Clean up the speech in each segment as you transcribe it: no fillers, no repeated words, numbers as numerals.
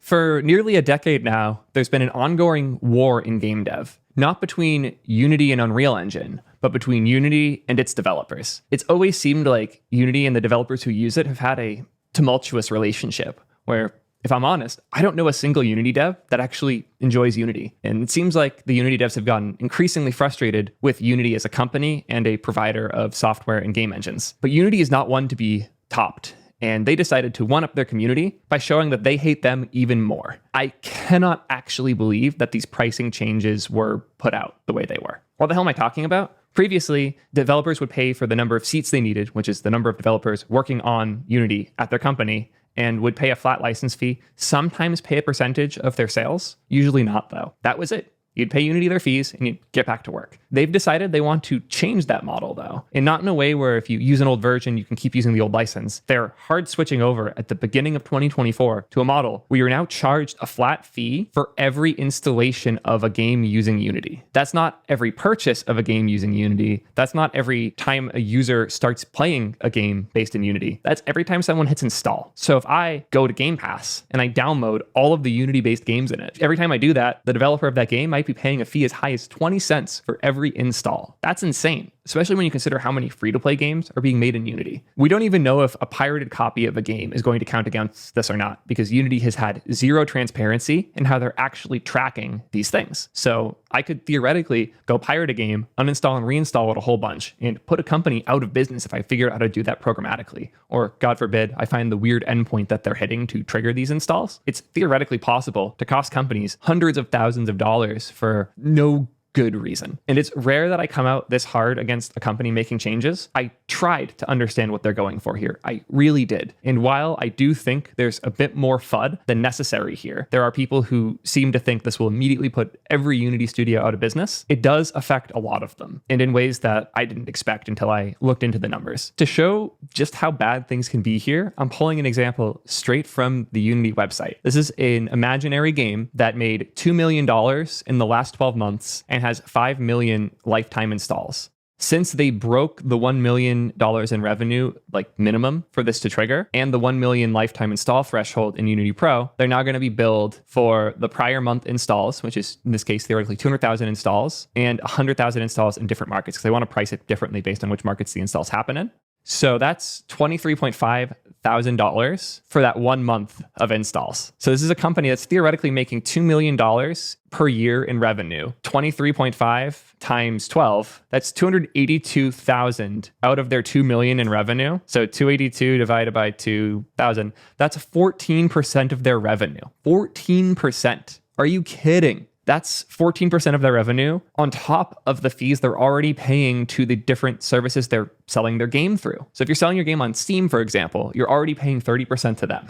For nearly a decade now, there's been an ongoing war in game dev, not between Unity and Unreal Engine, but between Unity and its developers. It's always seemed like Unity and the developers who use it have had a tumultuous relationship where, if I'm honest, I don't know a single Unity dev that actually enjoys Unity. And it seems like the Unity devs have gotten increasingly frustrated with Unity as a company and a provider of software and game engines. But Unity is not one to be topped. And they decided to one-up their community by showing that they hate them even more. I cannot actually believe that these pricing changes were put out the way they were. What the hell am I talking about? Previously, developers would pay for the number of seats they needed, which is the number of developers working on Unity at their company, and would pay a flat license fee, sometimes pay a percentage of their sales, usually not though. That was it. You'd pay Unity their fees and you'd get back to work. They've decided they want to change that model though, and not in a way where if you use an old version, you can keep using the old license. They're hard switching over at the beginning of 2024 to a model where you're now charged a flat fee for every installation of a game using Unity. That's not every purchase of a game using Unity. That's not every time a user starts playing a game based in Unity. That's every time someone hits install. So if I go to Game Pass and I download all of the Unity-based games in it, every time I do that, the developer of that game might be paying a fee as high as 20 cents for every install. That's insane, especially when you consider how many free-to-play games are being made in Unity. We don't even know if a pirated copy of a game is going to count against this or not, because Unity has had zero transparency in how they're actually tracking these things. So I could theoretically go pirate a game, uninstall and reinstall it a whole bunch, and put a company out of business if I figure out how to do that programmatically. Or, God forbid, I find the weird endpoint that they're hitting to trigger these installs. It's theoretically possible to cost companies hundreds of thousands of dollars for no good reason. And it's rare that I come out this hard against a company making changes. I tried to understand what they're going for here. I really did. And while I do think there's a bit more FUD than necessary here, there are people who seem to think this will immediately put every Unity studio out of business. It does affect a lot of them, and in ways that I didn't expect until I looked into the numbers. To show just how bad things can be here, I'm pulling an example straight from the Unity website. This is an imaginary game that made $2 million in the last 12 months and has 5 million lifetime installs. Since they broke the $1 million in revenue, like minimum for this to trigger, and the 1 million lifetime install threshold in Unity Pro, they're now going to be billed for the prior month installs, which is in this case theoretically 200,000 installs and 100,000 installs in different markets, because they want to price it differently based on which markets the installs happen in. So that's $23.5 thousand for that 1 month of installs. So this is a company that's theoretically making $2 million per year in revenue. 23.5 times 12, that's 282,000 out of their 2 million in revenue. So 282 divided by 2,000, that's 14% of their revenue. 14%. Are you kidding? That's 14% of their revenue on top of the fees they're already paying to the different services they're selling their game through. So if you're selling your game on Steam, for example, you're already paying 30% to them.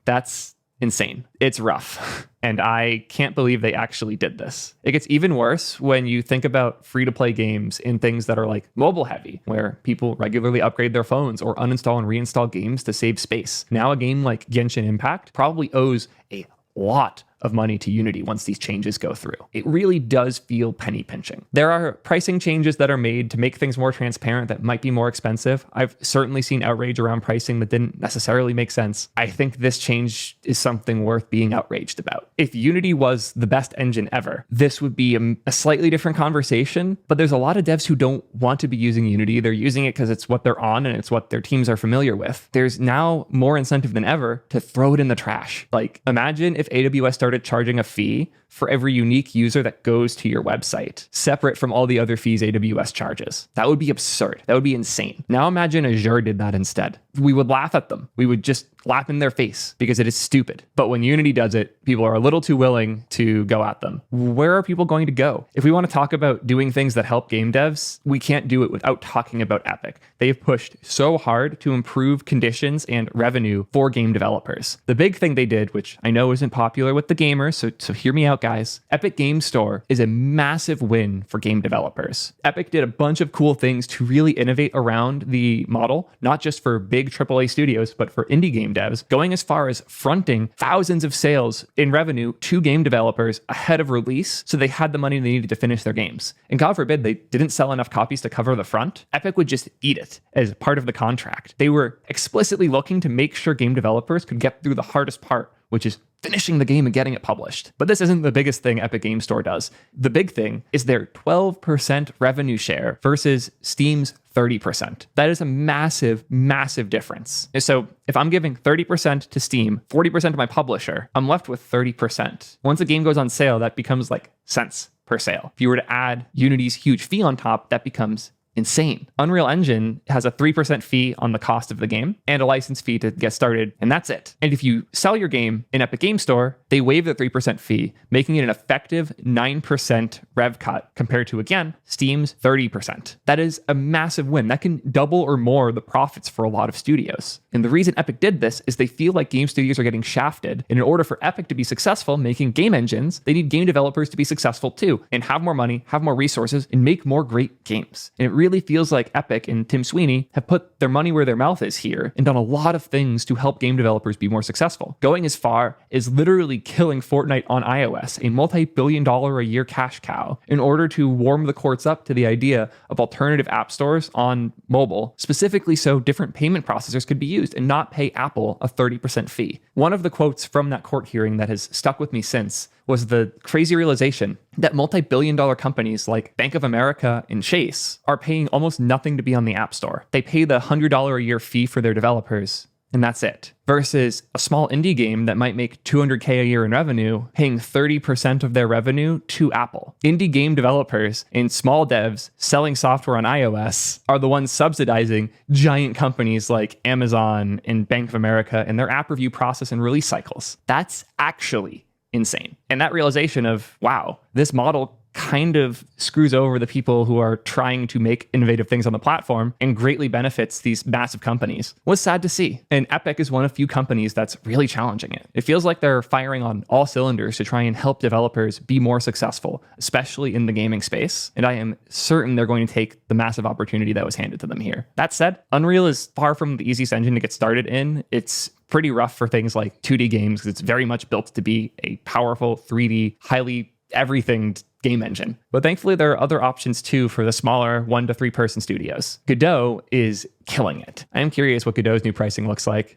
That's insane. It's rough. And I can't believe they actually did this. It gets even worse when you think about free-to-play games in things that are like mobile heavy, where people regularly upgrade their phones or uninstall and reinstall games to save space. Now a game like Genshin Impact probably owes a lot of money to Unity once these changes go through. It really does feel penny pinching. There are pricing changes that are made to make things more transparent that might be more expensive. I've certainly seen outrage around pricing that didn't necessarily make sense. I think this change is something worth being outraged about. If Unity was the best engine ever, this would be a slightly different conversation, but there's a lot of devs who don't want to be using Unity. They're using it because it's what they're on and it's what their teams are familiar with. There's now more incentive than ever to throw it in the trash. Like, imagine if AWS started charging a fee for every unique user that goes to your website, separate from all the other fees AWS charges. That would be absurd. That would be insane. Now imagine Azure did that instead. We would laugh at them. We would just laugh in their face because it is stupid. But when Unity does it, people are a little too willing to go at them. Where are people going to go? If we want to talk about doing things that help game devs, we can't do it without talking about Epic. They've pushed so hard to improve conditions and revenue for game developers. The big thing they did, which I know isn't popular with the gamers, so hear me out, guys. Epic Game Store is a massive win for game developers. Epic did a bunch of cool things to really innovate around the model, not just for big AAA studios, but for indie game devs, going as far as fronting thousands of sales in revenue to game developers ahead of release, so they had the money they needed to finish their games. And God forbid they didn't sell enough copies to cover the front, Epic would just eat it as part of the contract. They were explicitly looking to make sure game developers could get through the hardest part, which is finishing the game and getting it published. But this isn't the biggest thing Epic Game Store does. The big thing is their 12% revenue share versus Steam's 30%. That is a massive, massive difference. So if I'm giving 30% to Steam, 40% to my publisher, I'm left with 30%. Once a game goes on sale, that becomes like cents per sale. If you were to add Unity's huge fee on top, that becomes insane. Unreal Engine has a 3% fee on the cost of the game and a license fee to get started, and that's it. And if you sell your game in Epic Game Store, they waive the 3% fee, making it an effective 9% rev cut compared to, again, Steam's 30%. That is a massive win. That can double or more the profits for a lot of studios. And the reason Epic did this is they feel like game studios are getting shafted. And in order for Epic to be successful making game engines, they need game developers to be successful too, and have more money, have more resources, and make more great games. And it really feels like Epic and Tim Sweeney have put their money where their mouth is here and done a lot of things to help game developers be more successful. Going as far as literally killing Fortnite on iOS, a multi-billion-dollar a year cash cow, in order to warm the courts up to the idea of alternative app stores on mobile, specifically so different payment processors could be used and not pay Apple a 30% fee. One of the quotes from that court hearing that has stuck with me since was the crazy realization that multi-billion-dollar companies like Bank of America and Chase are paying almost nothing to be on the App Store. They pay the $100 a year fee for their developers, and that's it. Versus a small indie game that might make $200K a year in revenue, paying 30% of their revenue to Apple. Indie game developers and small devs selling software on iOS are the ones subsidizing giant companies like Amazon and Bank of America and their app review process and release cycles. That's actually insane. And that realization of, wow, this model kind of screws over the people who are trying to make innovative things on the platform and greatly benefits these massive companies was sad to see. And Epic is one of few companies that's really challenging it. It feels like they're firing on all cylinders to try and help developers be more successful, especially in the gaming space. And I am certain they're going to take the massive opportunity that was handed to them here. That said, Unreal is far from the easiest engine to get started in. It's pretty rough for things like 2D games because it's very much built to be a powerful 3D, highly everything game engine. But thankfully, there are other options too for the smaller 1 to 3 person studios. Godot is killing it. I am curious what Godot's new pricing looks like.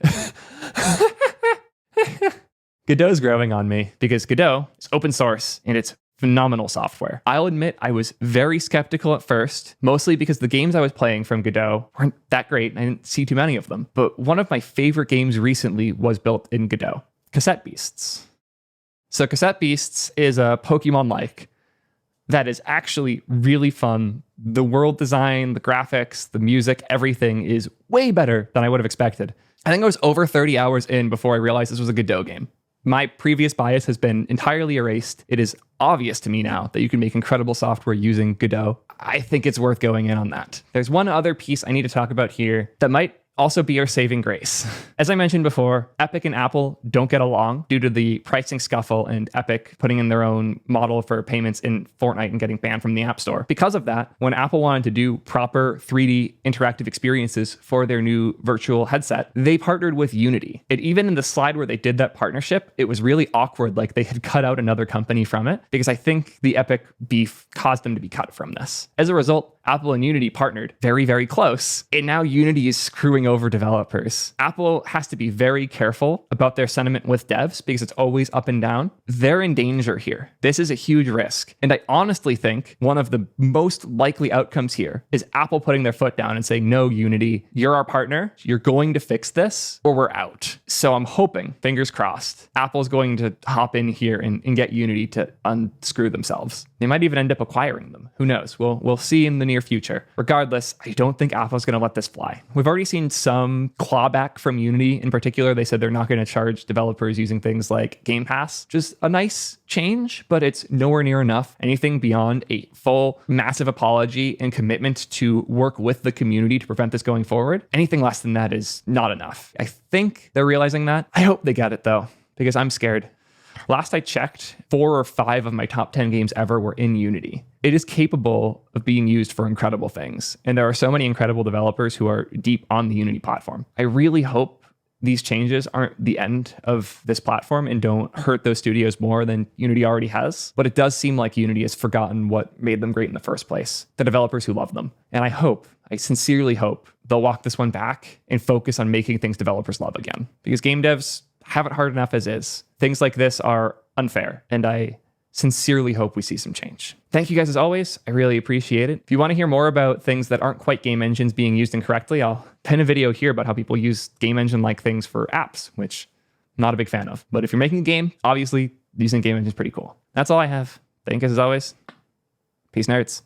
Godot's growing on me because Godot is open source and it's phenomenal software. I'll admit I was very skeptical at first, mostly because the games I was playing from Godot weren't that great. I didn't see too many of them. But one of my favorite games recently was built in Godot, Cassette Beasts. So Cassette Beasts is a Pokemon-like that is actually really fun. The world design, the graphics, the music, everything is way better than I would have expected. I think I was over 30 hours in before I realized this was a Godot game. My previous bias has been entirely erased. It is obvious to me now that you can make incredible software using Godot. I think it's worth going in on that. There's one other piece I need to talk about here that might also be our saving grace. As I mentioned before, Epic and Apple don't get along due to the pricing scuffle and Epic putting in their own model for payments in Fortnite and getting banned from the App Store. Because of that, when Apple wanted to do proper 3D interactive experiences for their new virtual headset, they partnered with Unity. And even in the slide where they did that partnership, it was really awkward, like they had cut out another company from it, because I think the Epic beef caused them to be cut from this. As a result, Apple and Unity partnered very, very close, and now Unity is screwing over developers. Apple has to be very careful about their sentiment with devs because it's always up and down. They're in danger here. This is a huge risk. And I honestly think one of the most likely outcomes here is Apple putting their foot down and saying, no, Unity, you're our partner. You're going to fix this or we're out. So I'm hoping, fingers crossed, Apple's going to hop in here and get Unity to unscrew themselves. They might even end up acquiring them. Who knows? We'll see in the near future. Regardless, I don't think Apple's going to let this fly. We've already seen some clawback from Unity. In particular, they said they're not going to charge developers using things like Game Pass, which is a nice change, but it's nowhere near enough. Anything beyond a full massive apology and commitment to work with the community to prevent this going forward, anything less than that is not enough. I think they're realizing that. I hope they get it though, because I'm scared. Last I checked, 4 or 5 of my top 10 games ever were in Unity. It is capable of being used for incredible things. And there are so many incredible developers who are deep on the Unity platform. I really hope these changes aren't the end of this platform and don't hurt those studios more than Unity already has. But it does seem like Unity has forgotten what made them great in the first place, the developers who love them. And I sincerely hope they'll walk this one back and focus on making things developers love again. Because game devs have it hard enough as is. Things like this are unfair, and I sincerely hope we see some change. Thank you guys as always. I really appreciate it. If you want to hear more about things that aren't quite game engines being used incorrectly, I'll pin a video here about how people use game engine-like things for apps, which I'm not a big fan of. But if you're making a game, obviously using game engine is pretty cool. That's all I have. Thank you guys as always. Peace, nerds.